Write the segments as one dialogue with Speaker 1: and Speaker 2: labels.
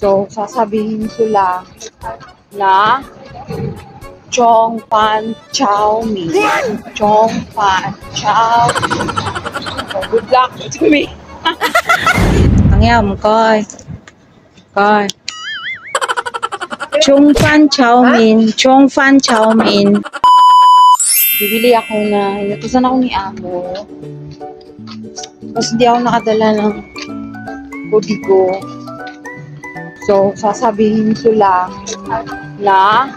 Speaker 1: So, sasabihin ko lang na Chong Pan Chow Mein. Chong Pan Chow Mein. So, good luck to me. Ang yam, Koy. Koy. Chong Pan Chow Mein. Chong Pan Chow Mein. Bibili ako na, inutusan ako ni Amo. Tapos hindi ako nakadala ng kodigo. So, sasabihin ko lang na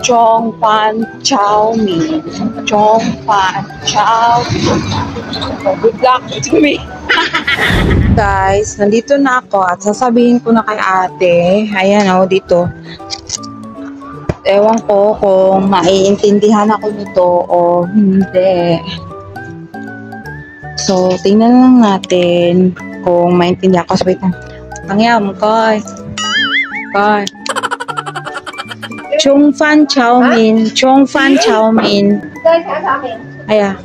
Speaker 1: Chong Pan Chow Mein. Chong Pan Chow Mein. So, good luck to me. Guys, nandito na ako at sasabihin ko na kay ate. Ayan o, dito. Ewan ko kung maiintindihan ako nito o hindi. So, tingnan lang natin kung maintindihan ko. So, wait lang. Tangyam, Koy. Koy. Chong Fan Chow Mein. Chong Fan Chow Mein. Aya.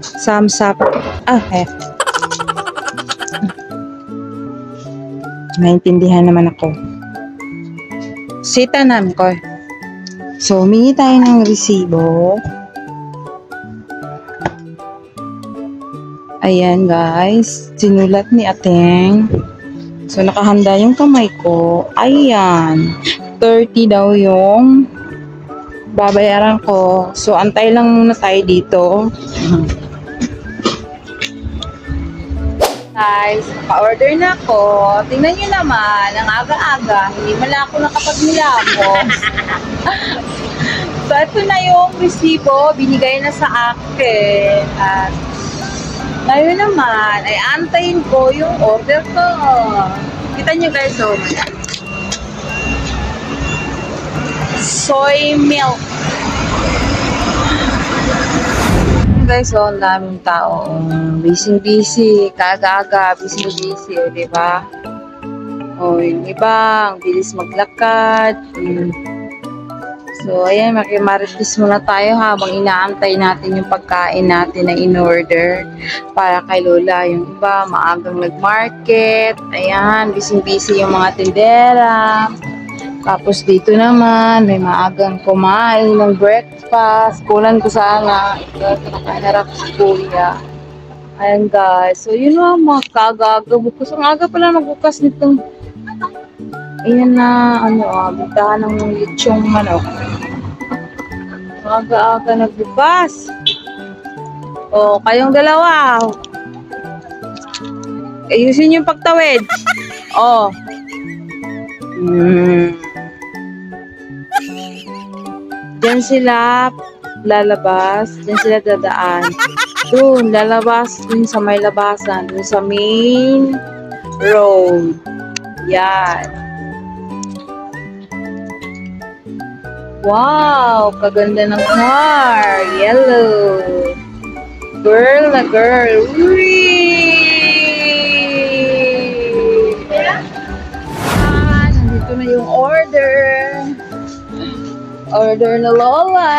Speaker 1: Samsap. Ah, eh. Naintindihan naman ako. Sita namin, Koy. So, humingi tayo ng resibo. Ayan, guys. Sinulat ni Ateng. So, nakahanda yung kamay ko. Ayan. 30 daw yung babayaran ko. So, antay lang muna tayo dito. Guys, naka-order na ako. Tingnan nyo naman, ang aga-aga. Hindi man ako nakapag-milamos. So, ito na yung resibo. Binigay na sa akin. At ngayon naman, ay antayin ko yung order ko. Kita nyo guys, so, soy milk. Guys, so, ang daming tao. Busy-busy. Kaga-aga, busy-busy. O, diba? O, yung iba, ang bilis maglakad. So, ayan, makimaritis muna tayo habang inaantay natin yung pagkain natin na in-order para kay Lola. Yung iba, maagang nag-market. Ayan, busy-busy yung mga tindera. Tapos dito naman, may maagang kumain ng breakfast. Kulan ko sana. Ito, nakaharap si Kuya. Ayan guys. So, yun lang mga kagaga. Bukas. Ang aga pala nagbukas nitong ayan na, bitahan ng lechong manok. Aga-aga nagbukas. O, kayong dalawa. Ayusin yung pagtawid. O. Diyan sila lalabas. Diyan sila dadaan. Doon, lalabas. Doon sa may labasan. Doon sa main road. Yan. Wow! Kaganda ng car! Yellow! Girl na girl! Whee! Nandito na yung order! Order na Lola!